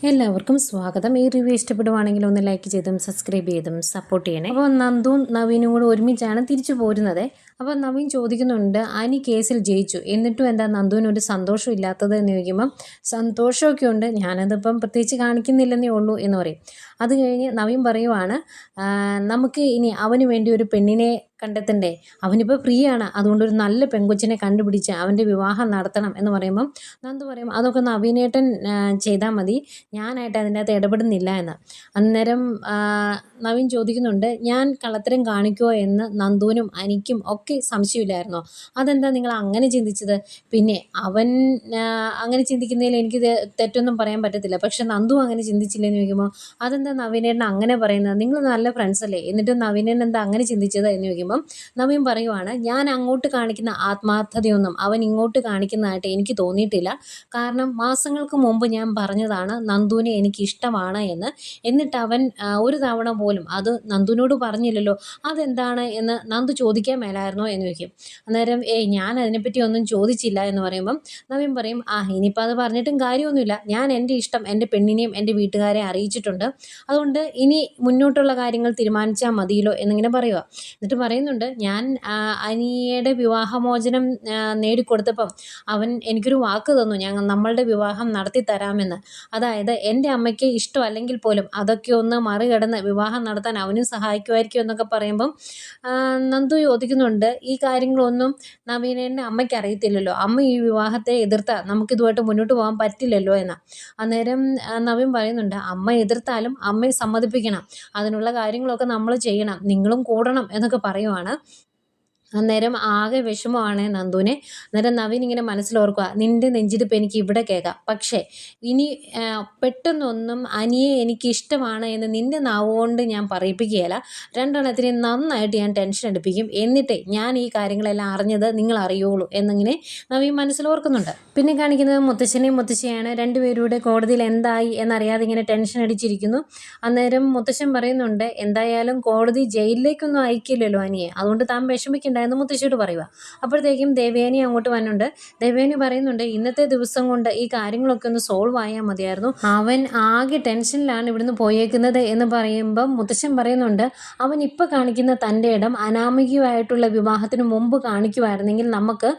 എല്ലാവർക്കും സ്വാഗതം. ഈ റിവ്യൂ ഇഷ്ടപ്പെടുവാണെങ്കിൽ ഒന്ന് ലൈക്ക് ചെയ്തും സബ്സ്ക്രൈബ് ചെയ്തും സപ്പോർട്ട് ചെയ്യണേ. അപ്പോൾ നന്ദുവും നവീനും കൂടെ ഒരുമിച്ചാണ് തിരിച്ചു പോരുന്നത്. അപ്പോൾ നവീൻ ചോദിക്കുന്നുണ്ട്, അനി കേസിൽ ജയിച്ചു, എന്നിട്ടും എന്താ നന്ദുവിന് ഒരു സന്തോഷം ഇല്ലാത്തത് എന്ന് ചോദിക്കുമ്പം സന്തോഷമൊക്കെ ഉണ്ട്, ഞാനതിപ്പം പ്രത്യേകിച്ച് കാണിക്കുന്നില്ലെന്നേ ഉള്ളൂ എന്ന് പറയും. അത് കഴിഞ്ഞ് നവീൻ പറയുവാണ്, നമുക്ക് ഇനി അവന് വേണ്ടി ഒരു പെണ്ണിനെ കണ്ടെത്തണ്ടേ, അവനിപ്പോൾ ഫ്രീ ആണ്, അതുകൊണ്ട് ഒരു നല്ല പെൺകൊച്ചിനെ കണ്ടുപിടിച്ച് അവൻ്റെ വിവാഹം നടത്തണം എന്ന് പറയുമ്പം നന്ദു പറയും, അതൊക്കെ നവീനേട്ടൻ ചെയ്താൽ മതി, ഞാനായിട്ട് അതിൻ്റെ അകത്ത് ഇടപെടുന്നില്ല എന്ന്. അന്നേരം നവീൻ ചോദിക്കുന്നുണ്ട്, ഞാൻ കള്ളത്തരം കാണിക്കുമോ എന്ന് നന്ദുവിനും അനിക്കും ഒക്കെ സംശയമില്ലായിരുന്നോ, അതെന്താ നിങ്ങൾ അങ്ങനെ ചിന്തിച്ചത്? പിന്നെ അവൻ അങ്ങനെ ചിന്തിക്കുന്നതിൽ എനിക്ക് തെറ്റൊന്നും പറയാൻ പറ്റത്തില്ല, പക്ഷെ നന്ദു അങ്ങനെ ചിന്തിച്ചില്ലെന്ന് ചോദിക്കുമ്പോൾ അതെന്താ നവീനേട്ടൻ അങ്ങനെ പറയുന്നത്, നിങ്ങൾ നല്ല ഫ്രണ്ട്സ് അല്ലേ, എന്നിട്ട് നവീനേട്ടൻ എന്താ അങ്ങനെ ചിന്തിച്ചത് എന്ന് ചോദിക്കുമ്പോൾ നവീൻ പറയുവാണ്, ഞാൻ അങ്ങോട്ട് കാണിക്കുന്ന ആത്മാർത്ഥതയൊന്നും അവൻ ഇങ്ങോട്ട് കാണിക്കുന്നതായിട്ട് എനിക്ക് തോന്നിയിട്ടില്ല. കാരണം മാസങ്ങൾക്ക് മുമ്പ് ഞാൻ പറഞ്ഞതാണ് നന്ദുവിനെ എനിക്ക് ഇഷ്ടമാണ് എന്ന്, എന്നിട്ട് അവൻ ഒരു തവണ പോലും അത് നന്ദുവിനോട് പറഞ്ഞില്ലല്ലോ, അതെന്താണ് എന്ന് നന്ദു ചോദിക്കാൻ മേലായിരുന്നോ എന്ന് ചോദിക്കും. അന്നേരം ഞാൻ അതിനെപ്പറ്റി ഒന്നും ചോദിച്ചില്ല എന്ന് പറയുമ്പം നവീൻ പറയും, ഇനിയിപ്പോൾ അത് പറഞ്ഞിട്ടും കാര്യമൊന്നുമില്ല, ഞാൻ എൻ്റെ ഇഷ്ടം എൻ്റെ പെണ്ണിനെയും എൻ്റെ വീട്ടുകാരെ അറിയിച്ചിട്ടുണ്ട്, അതുകൊണ്ട് ഇനി മുന്നോട്ടുള്ള കാര്യങ്ങൾ തീരുമാനിച്ചാൽ മതിയല്ലോ എന്നിങ്ങനെ പറയുക. എന്നിട്ട് പറയുന്നുണ്ട്, ഞാൻ അനിയയുടെ വിവാഹമോചനം നേടിക്കൊടുത്തപ്പം അവൻ എനിക്കൊരു വാക്ക് തന്നു, നമ്മളുടെ വിവാഹം നടത്തി തരാമെന്ന്. അതായത് എൻ്റെ അമ്മയ്ക്ക് ഇഷ്ടമല്ലെങ്കിൽ പോലും അതൊക്കെ ഒന്ന് മറികടന്ന് വിവാഹം നടത്താൻ അവനും സഹായിക്കുമായിരിക്കും എന്നൊക്കെ പറയുമ്പം നന്ദു ചോദിക്കുന്നുണ്ട്, ഈ കാര്യങ്ങളൊന്നും നവീനേൻ്റെ അമ്മയ്ക്ക് അറിയത്തില്ലല്ലോ, അമ്മ ഈ വിവാഹത്തെ എതിർത്താൽ നമുക്കിതുമായിട്ട് മുന്നോട്ട് പോകാൻ പറ്റില്ലല്ലോ എന്ന്. അന്നേരം നവീൻ പറയുന്നുണ്ട്, അമ്മ എതിർത്താലും അമ്മയെ സമ്മതിപ്പിക്കണം, അതിനുള്ള കാര്യങ്ങളൊക്കെ നമ്മൾ ചെയ്യണം, നിങ്ങളും കൂടണം എന്നൊക്കെ പറയുവാണ്. അന്നേരം ആകെ വിഷമമാണ് നന്ദുവിനെ. അന്നേരം നവീൻ ഇങ്ങനെ മനസ്സിലോർക്കുക, നിൻ്റെ നെഞ്ചിടിപ്പ് എനിക്ക് ഇവിടെ കേൾക്കാം, പക്ഷേ ഇനി പെട്ടെന്നൊന്നും അനിയെ എനിക്ക് ഇഷ്ടമാണ് എന്ന് നിൻ്റെ നാവുകൊണ്ട് ഞാൻ പറയിപ്പിക്കുകയില്ല, രണ്ടെണ്ണത്തിന് നന്നായിട്ട് ഞാൻ ടെൻഷൻ എടുപ്പിക്കും, എന്നിട്ടേ ഞാൻ ഈ കാര്യങ്ങളെല്ലാം അറിഞ്ഞത് നിങ്ങൾ അറിയുള്ളൂ എന്നിങ്ങനെ നവീൻ മനസ്സിലോർക്കുന്നുണ്ട്. പിന്നെ കാണിക്കുന്നത് മുത്തശ്ശനെയും മുത്തശ്ശിയാണ്. രണ്ടുപേരുടെ കോടതിയിൽ എന്തായി എന്നറിയാതെ ഇങ്ങനെ ടെൻഷൻ അടിച്ചിരിക്കുന്നു. അന്നേരം മുത്തശ്ശൻ പറയുന്നുണ്ട്, എന്തായാലും കോടതി ജയിലിലേക്കൊന്നും അയക്കില്ലല്ലോ അനിയെ, അതുകൊണ്ട് താൻ വിഷമിക്കണ്ട എന്ന് മുത്തശ്ശിയോട് പറയുക. അപ്പോഴത്തേക്കും ദേവയാനി അങ്ങോട്ട് വന്നുണ്ട്. ദേവയാനി പറയുന്നുണ്ട്, ഇന്നത്തെ ദിവസം കൊണ്ട് ഈ കാര്യങ്ങളൊക്കെ ഒന്ന് സോൾവ് ആയാൽ മതിയായിരുന്നു, അവൻ ആകെ ടെൻഷനിലാണ് ഇവിടുന്ന് പോയേക്കുന്നത് എന്ന് പറയുമ്പം മുത്തശ്ശൻ പറയുന്നുണ്ട്, അവൻ ഇപ്പോൾ കാണിക്കുന്ന തൻ്റെ ഇടം അനാമികമായിട്ടുള്ള വിവാഹത്തിന് മുമ്പ് കാണിക്കുമായിരുന്നെങ്കിൽ നമുക്ക്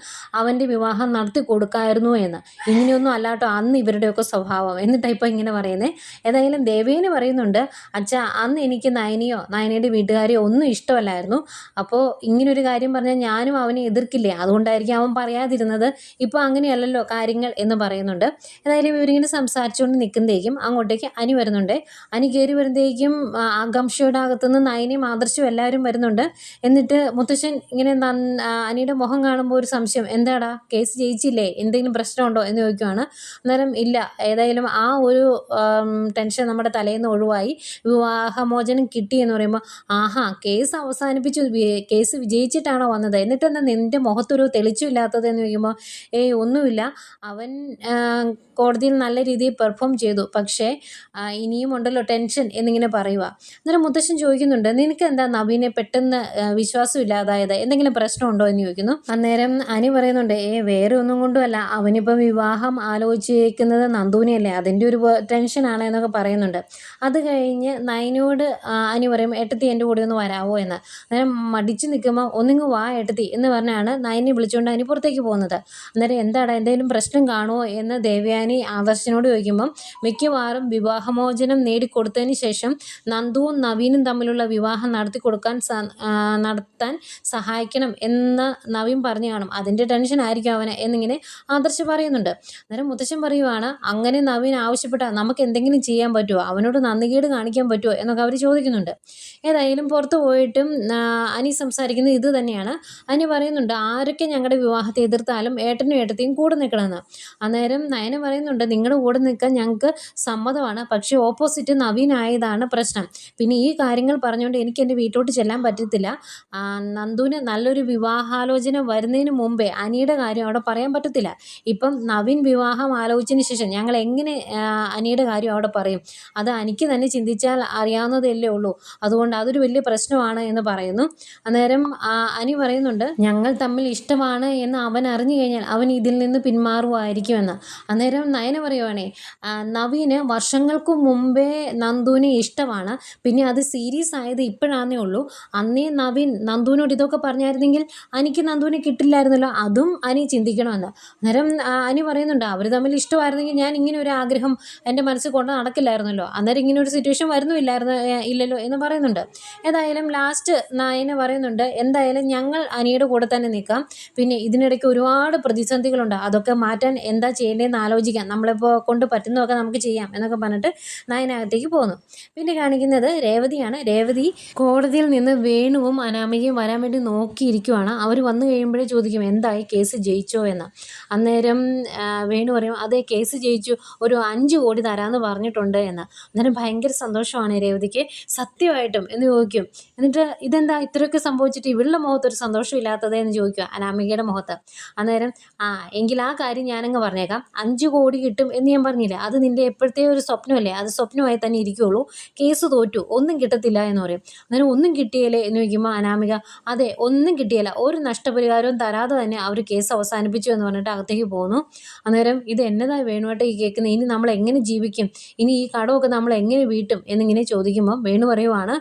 അവൻ്റെ വിവാഹം നടത്തി കൊടുക്കായിരുന്നു എന്ന്. ഇങ്ങനെയൊന്നും അല്ലാട്ടോ അന്ന് ഇവരുടെയൊക്കെ സ്വഭാവം എന്നിട്ടാണ് ഇപ്പോൾ ഇങ്ങനെ പറയുന്നത്. ഏതായാലും ദേവേനെ പറയുന്നുണ്ട്, അച്ഛാ അന്ന് എനിക്ക് നയനിയോ നയനയുടെ വീട്ടുകാരെയോ ഒന്നും ഇഷ്ടമല്ലായിരുന്നു, അപ്പോൾ ഇങ്ങനൊരു കാര്യം പറഞ്ഞാൽ ഞാനും അവനെ എതിർക്കില്ലേ, അതുകൊണ്ടായിരിക്കും അവൻ പറയാതിരുന്നത്, ഇപ്പോൾ അങ്ങനെയല്ലല്ലോ കാര്യങ്ങൾ എന്ന് പറയുന്നുണ്ട്. ഏതായാലും ഇവരിങ്ങനെ സംസാരിച്ചുകൊണ്ട് നിൽക്കുന്നതേക്കും അങ്ങോട്ടേക്ക് അനി വരുന്നുണ്ട്. അനി കയറി വരുന്നതേക്കും ആകാംക്ഷയുടെ അകത്തുനിന്ന് നയനയും ആദർശവും എല്ലാവരും വരുന്നുണ്ട്. എന്നിട്ട് മുത്തശ്ശൻ ഇങ്ങനെ അനിയുടെ മുഖം കാണുമ്പോൾ ഒരു സംശയം, എന്താടാ കേസ് ജയിച്ചില്ലേ, എന്തെങ്കിലും പ്രശ്നമുണ്ടോ എന്ന് ചോദിക്കുവാണ്. അന്നേരം ഇല്ല, ഏതായാലും ആ ഒരു ടെൻഷൻ നമ്മുടെ തലയിൽ നിന്ന് ഒഴിവായി, വിവാഹമോചനം കിട്ടി എന്ന് പറയുമ്പോൾ കേസ് അവസാനിപ്പിച്ചു, കേസ് വിജയിച്ചിട്ടാണോ വന്നത്, എന്നിട്ടെന്താ നിൻ്റെ മുഖത്തൊരു തെളിച്ചില്ലാത്തത് എന്ന് ചോദിക്കുമ്പോൾ ഒന്നുമില്ല, അവൻ കോടതിയിൽ നല്ല രീതിയിൽ പെർഫോം ചെയ്തു, പക്ഷേ ഇനിയും ഉണ്ടല്ലോ ടെൻഷൻ എന്നിങ്ങനെ പറയുക. അന്നേരം മുത്തശ്ശൻ ചോദിക്കുന്നുണ്ട്, നിനക്ക് എന്താ നവീനെ പെട്ടെന്ന് വിശ്വാസം ഇല്ലാതായത്, എന്തെങ്കിലും പ്രശ്നമുണ്ടോ എന്ന് ചോദിക്കുന്നു. അന്നേരം അനി പറയുന്നുണ്ട്, വേറെ ഒന്നും കൊണ്ടുമല്ല, അവനിപ്പം വിവാഹം ആലോചിക്കുന്നത് നന്ദുവിനെയല്ലേ, അതിൻ്റെ ഒരു ടെൻഷനാണ് എന്നൊക്കെ പറയുന്നുണ്ട്. അത് കഴിഞ്ഞ് നയനോട് അനി പറയും, ഏട്ടത്തി എൻ്റെ കൂടെ ഒന്ന് വരാവോ എന്ന്. അന്നേരം മടിച്ചു നിൽക്കുമ്പോൾ ഒന്നിങ്ങ് വാ ഏട്ടത്തി എന്ന് പറഞ്ഞാണ് നയനെ വിളിച്ചുകൊണ്ട് അനി പുറത്തേക്ക് പോകുന്നത്. അന്നേരം എന്താടാ എന്തെങ്കിലും പ്രശ്നം കാണുമോ എന്ന് ദേവയാനി ആദർശനോട് ചോദിക്കുമ്പം മിക്കവാറും വിവാഹമോചനം നേടിക്കൊടുത്തതിന് ശേഷം നന്ദുവും നവീനും തമ്മിലുള്ള വിവാഹം നടത്താൻ സഹായിക്കണം എന്ന് നവീൻ പറഞ്ഞു കാണും, അതിൻ്റെ ടെൻഷൻ ആയിരിക്കും അവന് എന്നിങ്ങനെ ആദർശ് പറയുന്നുണ്ട്. അന്നേരം മുത്തശ്ശൻ പറയുവാണ്, അങ്ങനെ നവീൻ ആവശ്യപ്പെട്ടാൽ നമുക്ക് എന്തെങ്കിലും ചെയ്യാൻ പറ്റുമോ, അവനോട് നന്ദികേട് കാണിക്കാൻ പറ്റുമോ എന്നൊക്കെ അവർ ചോദിക്കുന്നുണ്ട്. ഏതായാലും പുറത്ത് പോയിട്ടും അനി സംസാരിക്കുന്നത് ഇത് തന്നെയാണ്. അനി പറയുന്നുണ്ട്, ആരൊക്കെ ഞങ്ങളുടെ വിവാഹത്തെ എതിർത്താലും ഏട്ടനും ഏട്ടത്തെയും കൂടെ നിൽക്കണമെന്ന്. അന്നേരം നയന പറയുന്നുണ്ട്, നിങ്ങളുടെ കൂടെ നിൽക്കാൻ ഞങ്ങൾക്ക് സമ്മതമാണ്, പക്ഷേ ഓപ്പോസിറ്റ് നവീനായതാണ് പ്രശ്നം, പിന്നെ ഈ കാര്യങ്ങൾ പറഞ്ഞുകൊണ്ട് എനിക്ക് എൻ്റെ വീട്ടിലോട്ട് ചെല്ലാൻ പറ്റത്തില്ല, നന്ദുവിന് നല്ലൊരു വിവാഹാലോചന വരുന്നതിന് മുമ്പേ അനിയുടെ കാര്യം അവിടെ പറയാൻ പറ്റത്തില്ല, ഇപ്പം നവീൻ വിവാഹം ആലോചിച്ചതിന് ശേഷം ഞങ്ങൾ എങ്ങനെ അനിയുടെ കാര്യം അവിടെ പറയും, അത് എനിക്ക് തന്നെ ചിന്തിച്ചാൽ അറിയാവുന്നതല്ലേ ഉള്ളൂ, അതുകൊണ്ട് അതൊരു വലിയ പ്രശ്നമാണ് എന്ന് പറയുന്നു. അന്നേരം അനി പറയുന്നുണ്ട്, ഞങ്ങൾ തമ്മിൽ ഇഷ്ടമാണ് എന്ന് അവൻ അറിഞ്ഞു കഴിഞ്ഞാൽ അവൻ ഇതിൽ നിന്ന് പിന്മാറുമായിരിക്കുമെന്ന്. അന്നേരം അന്നേരം നയന പറയുവാണേ നവീന് വർഷങ്ങൾക്ക് മുമ്പേ നന്ദുവിനെ ഇഷ്ടമാണ്, പിന്നെ അത് സീരിയസ് ആയത് ഇപ്പോഴാന്നേ ഉള്ളൂ. അന്നേ നവീൻ നന്ദുവിനോട് ഇതൊക്കെ പറഞ്ഞായിരുന്നെങ്കിൽ എനിക്ക് നന്ദുവിനെ കിട്ടില്ലായിരുന്നല്ലോ, അതും അനി ചിന്തിക്കണമെന്ന്. അന്നേരം അനി പറയുന്നുണ്ട് അവർ തമ്മിൽ ഇഷ്ടമായിരുന്നെങ്കിൽ ഞാൻ ഇങ്ങനെ ഒരു ആഗ്രഹം എൻ്റെ മനസ്സിൽ കൊണ്ട് നടക്കില്ലായിരുന്നല്ലോ, അന്നേരം ഇങ്ങനെ ഒരു സിറ്റുവേഷൻ ഇല്ലല്ലോ എന്ന് പറയുന്നുണ്ട്. ഏതായാലും ലാസ്റ്റ് നയന പറയുന്നുണ്ട് എന്തായാലും ഞങ്ങൾ അനിയുടെ കൂടെ തന്നെ നിൽക്കാം, പിന്നെ ഇതിനിടയ്ക്ക് ഒരുപാട് പ്രതിസന്ധികളുണ്ട്, അതൊക്കെ മാറ്റാൻ എന്താ ചെയ്യേണ്ടതെന്ന് ആലോചിക്കാം, നമ്മളിപ്പോൾ കൊണ്ട് പറ്റുന്നതൊക്കെ നമുക്ക് ചെയ്യാം എന്നൊക്കെ പറഞ്ഞിട്ട് നയനകത്തേക്ക് പോകുന്നു. പിന്നെ കാണിക്കുന്നത് രേവതിയാണ്. രേവതി കോടതിയിൽ നിന്ന് വേണുവും അനാമികയും വരാൻ വേണ്ടി നോക്കിയിരിക്കുവാണ്. അവർ വന്നു കഴിയുമ്പോഴേ ചോദിക്കും എന്തായി, കേസ് ജയിച്ചോ എന്ന്. അന്നേരം വേണു പറയും അതെ കേസ് ജയിച്ചു, ഒരു 5 കോടി തരാമെന്ന് പറഞ്ഞിട്ടുണ്ട് എന്ന്. അന്നേരം ഭയങ്കര സന്തോഷമാണ് രേവതിക്ക്. സത്യമായിട്ടും എന്ന് ചോദിക്കും. എന്നിട്ട് ഇതെന്താ ഇത്രയൊക്കെ സംഭവിച്ചിട്ട് ഇവളുടെ മുഖത്ത് ഒരു സന്തോഷം ഇല്ലാത്തത് എന്ന് ചോദിക്കുക അനാമികയുടെ മുഖത്ത്. അന്നേരം എങ്കിൽ ആ കാര്യം ഞാനങ്ങ് പറഞ്ഞേക്കാം, 5 കോടി കിട്ടും എന്ന് ഞാൻ പറഞ്ഞില്ല, അത് നിൻ്റെ എപ്പോഴത്തെ ഒരു സ്വപ്നമല്ലേ, അത് സ്വപ്നമായി തന്നെ ഇരിക്കുകയുള്ളൂ, കേസ് തോറ്റു, ഒന്നും കിട്ടത്തില്ല എന്ന് പറയും. അന്നേരം ഒന്നും കിട്ടിയല്ലേ എന്ന് ചോദിക്കുമ്പോൾ അനാമിക അതെ ഒന്നും കിട്ടിയില്ല, ഒരു നഷ്ടപരിഹാരവും തരാതെ തന്നെ അവർ കേസ് അവസാനിപ്പിച്ചു എന്ന് പറഞ്ഞിട്ട് അകത്തേക്ക് പോകുന്നു. അന്നേരം ഇത് എന്നതായി വേണുവായിട്ട് ഈ കേൾക്കുന്നത്, ഇനി നമ്മൾ എങ്ങനെ ജീവിക്കും, ഇനി ഈ കടമൊക്കെ നമ്മൾ എങ്ങനെ വീട്ടും എന്നിങ്ങനെ ചോദിക്കുമ്പോൾ വേണു പറയുവാണ്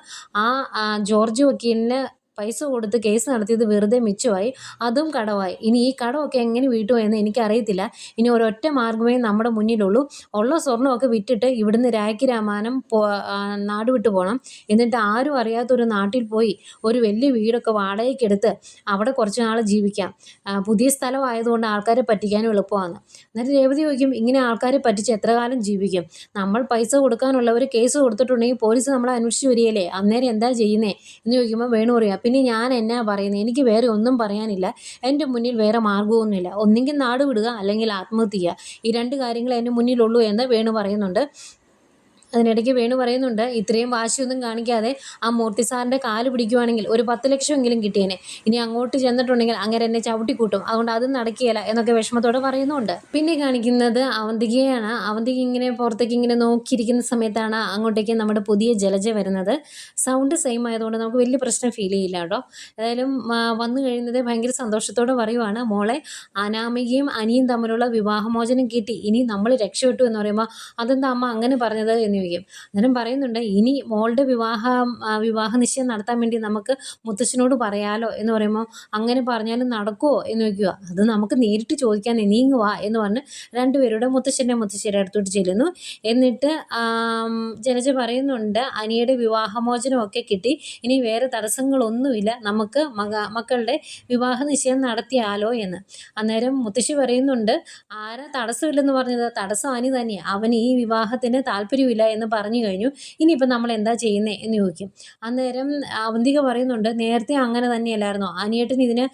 ജോർജ് വക്കീലിന് പൈസ കൊടുത്ത് കേസ് നടത്തിയത് വെറുതെ മിച്ചമായി, അതും കടമായി, ഇനി ഈ കടമൊക്കെ എങ്ങനെ വീട്ടുമോ എന്ന് എനിക്കറിയത്തില്ല, ഇനി ഒരൊറ്റ മാർഗ്ഗമേ നമ്മുടെ മുന്നിലുള്ളൂ, ഉള്ള സ്വർണ്ണമൊക്കെ വിറ്റിട്ട് ഇവിടുന്ന് രാമാനം നാട് വിട്ടു പോകണം, എന്നിട്ട് ആരും അറിയാത്തൊരു നാട്ടിൽ പോയി ഒരു വലിയ വീടൊക്കെ വാടകയ്ക്കെടുത്ത് അവിടെ കുറച്ച് നാൾ ജീവിക്കാം, പുതിയ സ്ഥലമായതുകൊണ്ട് ആൾക്കാരെ പറ്റിക്കാനും എളുപ്പമാണ്. എന്നിട്ട് രേവതി ചോദിക്കും ഇങ്ങനെ ആൾക്കാരെ പറ്റിച്ച് എത്ര കാലം ജീവിക്കും, നമ്മൾ പൈസ കൊടുക്കാനുള്ളവർ കേസ് കൊടുത്തിട്ടുണ്ടെങ്കിൽ പോലീസ് നമ്മളെ അന്വേഷിച്ച് വരികയല്ലേ, അന്നേരം എന്താ ചെയ്യുന്നേ എന്ന് ചോദിക്കുമ്പോൾ വേണു പറയാം പിന്നെ ഞാൻ എന്നാ പറയുന്നത്, എനിക്ക് വേറെ ഒന്നും പറയാനില്ല, എൻ്റെ മുന്നിൽ വേറെ മാർഗ്ഗമൊന്നുമില്ല, ഒന്നെങ്കിൽ നാട് വിടുക അല്ലെങ്കിൽ ആത്മഹത്യ ചെയ്യുക, ഈ 2 കാര്യങ്ങൾ എൻ്റെ മുന്നിലുള്ളൂ എന്ന് വേണു പറയുന്നുണ്ട്. അതിനിടയ്ക്ക് വേണു പറയുന്നുണ്ട് ഇത്രയും വാശിയൊന്നും കാണിക്കാതെ ആ മൂർത്തി സാറിൻ്റെ കാല് പിടിക്കുവാണെങ്കിൽ ഒരു 10 ലക്ഷമെങ്കിലും കിട്ടിയേനെ, ഇനി അങ്ങോട്ട് ചെന്നിട്ടുണ്ടെങ്കിൽ അങ്ങനെ എന്നെ ചവിട്ടിക്കൂട്ടും, അതുകൊണ്ട് അതും നടക്കുകയില്ല എന്നൊക്കെ വിഷമത്തോടെ പറയുന്നുണ്ട്. പിന്നെ കാണിക്കുന്നത് അവന്തികയാണ്. അവന്തിക ഇങ്ങനെ പുറത്തേക്ക് ഇങ്ങനെ നോക്കിയിരിക്കുന്ന സമയത്താണ് അങ്ങോട്ടേക്ക് നമ്മുടെ പുതിയ ജലജ വരുന്നത്. സൗണ്ട് സെയിം ആയതുകൊണ്ട് നമുക്ക് വലിയ പ്രശ്നം ഫീൽ ചെയ്യില്ല കേട്ടോ. ഏതായാലും വന്നു കഴിയുന്നത് ഭയങ്കര സന്തോഷത്തോടെ പറയുവാണ് മോളെ അനാമികയും അനിയും തമ്മിലുള്ള വിവാഹമോചനം കിട്ടി, ഇനി നമ്മൾ രക്ഷപ്പെട്ടു എന്ന് പറയുമ്പോൾ അതെന്താ അമ്മ അങ്ങനെ പറഞ്ഞത് എന്ന് ചോദിക്കും. അന്നേരം പറയുന്നുണ്ട് ഇനി മോളുടെ വിവാഹ നിശ്ചയം നടത്താൻ വേണ്ടി നമുക്ക് മുത്തശ്ശനോട് പറയാലോ എന്ന് പറയുമ്പോൾ അങ്ങനെ പറഞ്ഞാലും നടക്കുമോ എന്ന് ചോദിക്കുക. അത് നമുക്ക് നേരിട്ട് ചോദിക്കാൻ നീങ്ങുക എന്ന് പറഞ്ഞ് രണ്ടുപേരുടെ മുത്തശ്ശിയുടെ അടുത്തോട്ട് ചെല്ലുന്നു. എന്നിട്ട് ജലജ പറയുന്നുണ്ട് അനിയുടെ വിവാഹമോചനമൊക്കെ കിട്ടി, ഇനി വേറെ തടസ്സങ്ങളൊന്നുമില്ല, നമുക്ക് മക്കളുടെ വിവാഹ നിശ്ചയം നടത്തിയാലോ എന്ന്. അന്നേരം മുത്തശ്ശി പറയുന്നുണ്ട് ആരാ തടസ്സമില്ലെന്ന് പറഞ്ഞത്, തടസ്സം അനി തന്നെയാണ്, അവന് ഈ വിവാഹത്തിന് താല്പര്യമില്ല എന്ന് പറഞ്ഞു കഴിഞ്ഞു, ഇനിയിപ്പോൾ നമ്മൾ എന്താ ചെയ്യുന്നത് എന്ന് ചോദിക്കും. അന്നേരം അവന്തിക പറയുന്നുണ്ട് നേരത്തെ അങ്ങനെ തന്നെയല്ലായിരുന്നോ, അനിയേട്ടന് ഇതിന്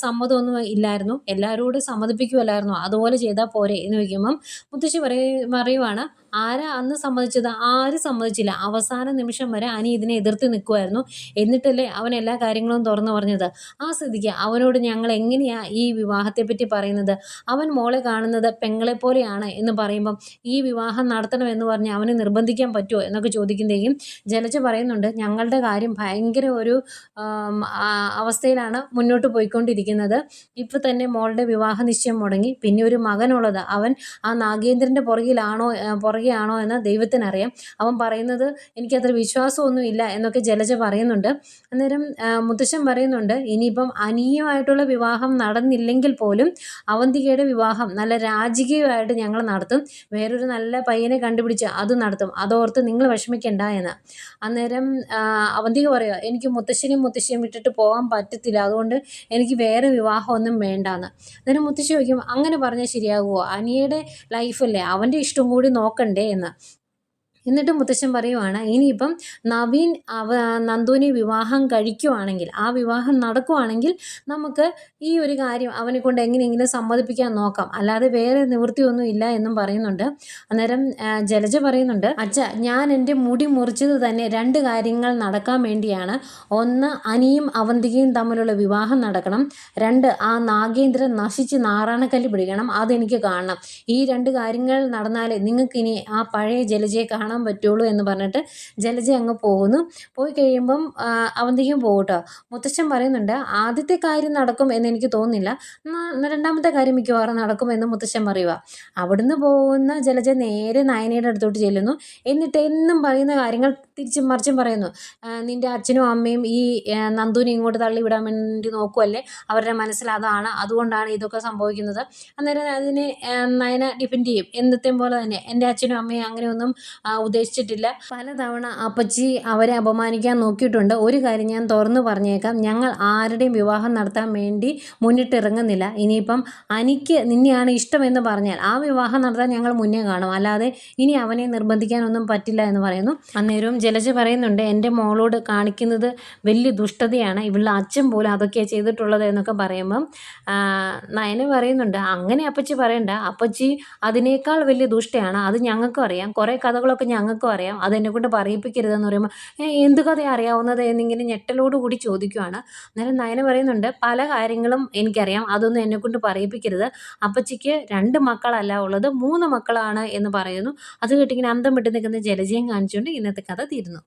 സമ്മതമൊന്നും ഇല്ലായിരുന്നു, എല്ലാവരോടും സമ്മതിപ്പിക്കുമല്ലായിരുന്നോ, അതുപോലെ ചെയ്താൽ പോരെ എന്ന് ചോദിക്കുമ്പം മുത്തശ്ശി പറയുവാണ് ആരാ അന്ന് സമ്മതിച്ചത്, ആരും സമ്മതിച്ചില്ല, അവസാന നിമിഷം വരെ അനി ഇതിനെ എതിർത്ത് നിൽക്കുമായിരുന്നു, എന്നിട്ടല്ലേ അവൻ എല്ലാ കാര്യങ്ങളും തുറന്നു പറഞ്ഞത്, ആ സ്ഥിതിക്ക് അവനോട് ഞങ്ങൾ എങ്ങനെയാ ഈ വിവാഹത്തെപ്പറ്റി പറയുന്നത്, അവൻ മോളെ കാണുന്നത് പെങ്ങളെ പോലെയാണ് എന്ന് പറയുമ്പം ഈ വിവാഹം നടത്തണമെന്ന് പറഞ്ഞ് അവന് നിർബന്ധിക്കാൻ പറ്റുമോ എന്നൊക്കെ ചോദിക്കുന്നതേക്കും ജലജ പറയുന്നുണ്ട് ഞങ്ങളുടെ കാര്യം ഭയങ്കര ഒരു അവസ്ഥയിലാണ് മുന്നോട്ട് പോയിക്കൊണ്ടിരിക്കുന്നത്, ഇപ്പോൾ തന്നെ മോളുടെ വിവാഹ നിശ്ചയം മുടങ്ങി, പിന്നെ ഒരു മകനുള്ളത്, അവൻ ആ നാഗേന്ദ്രൻ്റെ പുറകെയാണോ എന്ന് ദൈവത്തിനറിയാം, അവൻ പറയുന്നത് എനിക്കത്ര വിശ്വാസമൊന്നും ഇല്ല എന്നൊക്കെ ജലജ പറയുന്നുണ്ട്. അന്നേരം മുത്തശ്ശൻ പറയുന്നുണ്ട് ഇനിയിപ്പം അനിയുമായിട്ടുള്ള വിവാഹം നടന്നില്ലെങ്കിൽ പോലും അവന്തികയുടെ വിവാഹം നല്ല രാജകീയമായിട്ട് ഞങ്ങൾ നടത്തും, വേറൊരു നല്ല പയ്യനെ കണ്ടുപിടിച്ച് അത് നടത്തും, അതോർത്ത് നിങ്ങൾ വിഷമിക്കണ്ട എന്ന്. അന്നേരം അവന്തിക പറയുക എനിക്ക് മുത്തശ്ശിയും വിട്ടിട്ട് പോകാൻ പറ്റത്തില്ല, അതുകൊണ്ട് എനിക്ക് വേറെ വിവാഹമൊന്നും വേണ്ടാന്ന്. അന്നേരം മുത്തശ്ശി ചോദിക്കും അങ്ങനെ പറഞ്ഞാൽ ശരിയാകുമോ, അനിയുടെ ലൈഫല്ലേ, അവൻ്റെ ഇഷ്ടം കൂടി നോക്കണ്ടേ എന്ന്. എന്നിട്ട് മുത്തശ്ശൻ പറയുവാണ് ഇനിയിപ്പം നവീൻ നന്ദുവിനെ വിവാഹം കഴിക്കുവാണെങ്കിൽ, ആ വിവാഹം നടക്കുവാണെങ്കിൽ നമുക്ക് ഈ ഒരു കാര്യം അവനെ കൊണ്ട് എങ്ങനെയെങ്കിലും സമ്മതിപ്പിക്കാൻ നോക്കാം, അല്ലാതെ വേറെ നിവൃത്തിയൊന്നും ഇല്ല എന്നും പറയുന്നുണ്ട്. അന്നേരം ജലജ പറയുന്നുണ്ട് അച്ഛ ഞാൻ എൻ്റെ മുടി മുറിച്ചത് തന്നെ 2 കാര്യങ്ങൾ നടക്കാൻ വേണ്ടിയാണ്, ഒന്ന് അനിയും അവന്തികയും തമ്മിലുള്ള വിവാഹം നടക്കണം, 2 ആ നാഗേന്ദ്രൻ നശിച്ച് നാറാണക്കല്ല് പിടിക്കണം, അതെനിക്ക് കാണണം, ഈ 2 കാര്യങ്ങൾ നടന്നാലേ നിങ്ങൾക്കിനി ആ പഴയ ജലജയെ കാണാൻ കാണാൻ പറ്റുള്ളൂ എന്ന് പറഞ്ഞിട്ട് ജലജ അങ്ങ് പോകുന്നു. പോയി കഴിയുമ്പം അവന്തികയും പോകും കേട്ടോ. മുത്തശ്ശൻ പറയുന്നുണ്ട് ആദ്യത്തെ കാര്യം നടക്കും എന്ന് എനിക്ക് തോന്നുന്നില്ല, രണ്ടാമത്തെ കാര്യം മിക്കവാറും നടക്കുമെന്ന് മുത്തശ്ശൻ പറയുക. അവിടുന്ന് പോകുന്ന ജലജ നേരെ നയനയുടെ അടുത്തോട്ട് ചെല്ലുന്നു. എന്നിട്ട് എന്നും പറയുന്ന കാര്യങ്ങൾ തിരിച്ചും മറിച്ചും പറയുന്നു. നിൻ്റെ അച്ഛനും അമ്മയും ഈ നന്ദുവിനെ ഇങ്ങോട്ട് തള്ളിവിടാൻ വേണ്ടി നോക്കുമല്ലേ, അവരുടെ മനസ്സിൽ അതാണ്, അതുകൊണ്ടാണ് ഇതൊക്കെ സംഭവിക്കുന്നത്. അന്നേരം അതിനെ നയന ഡിഫെൻഡ് ചെയ്യും. എന്നത്തെയും പോലെ തന്നെ എൻ്റെ അച്ഛനും അമ്മയും അങ്ങനെയൊന്നും ഉദ്ദേശിച്ചിട്ടില്ല. പലതവണ അപ്പച്ചി അവരെ അപമാനിക്കാൻ നോക്കിയിട്ടുണ്ട്. ഒരു കാര്യം ഞാൻ തുറന്നു പറഞ്ഞേക്കാം, ഞങ്ങൾ ആരുടെയും വിവാഹം നടത്താൻ വേണ്ടി മുന്നിട്ടിറങ്ങുന്നില്ല. ഇനിയിപ്പം എനിക്ക് നിന്നെയാണ് ഇഷ്ടമെന്ന് പറഞ്ഞാൽ ആ വിവാഹം നടത്താൻ ഞങ്ങൾ മുന്നേ കാണും, അല്ലാതെ ഇനി അവനെ നിർബന്ധിക്കാനൊന്നും പറ്റില്ല എന്ന് പറയുന്നു. അന്നേരവും ജലജ പറയുന്നുണ്ട് എൻ്റെ മോളോട് കാണിക്കുന്നത് വലിയ ദുഷ്ടതയാണ്, ഇവളുടെ അച്ഛൻ പോലും അതൊക്കെയാണ് ചെയ്തിട്ടുള്ളത് എന്നൊക്കെ പറയുമ്പം നയന പറയുന്നുണ്ട് അങ്ങനെ അപ്പച്ചി പറയണ്ട, അപ്പച്ചി അതിനേക്കാൾ വലിയ ദുഷ്ടയാണ്, അത് ഞങ്ങൾക്കും അറിയാം, കുറേ കഥകളൊക്കെ ഞങ്ങൾക്കും അറിയാം, അതെന്നെ കൊണ്ട് പറയിപ്പിക്കരുതെന്ന് പറയുമ്പോൾ എന്ത് കഥയാണ് അറിയാവുന്നത് എന്നിങ്ങനെ ഞെട്ടലോടുകൂടി ചോദിക്കുകയാണ്. അന്നേരം നയന പറയുന്നുണ്ട് പല കാര്യങ്ങളും എനിക്കറിയാം, അതൊന്നും എന്നെക്കൊണ്ട് പറയിപ്പിക്കരുത്, അപ്പച്ചിക്ക് 2 മക്കളല്ല ഉള്ളത് 3 മക്കളാണ് എന്ന് പറയുന്നു. അത് കേട്ടിങ്ങനെ അന്തം വിട്ട് നിൽക്കുന്ന ജലജയും കാണിച്ചുകൊണ്ട് ഇന്നത്തെ കഥ തീരുന്നു.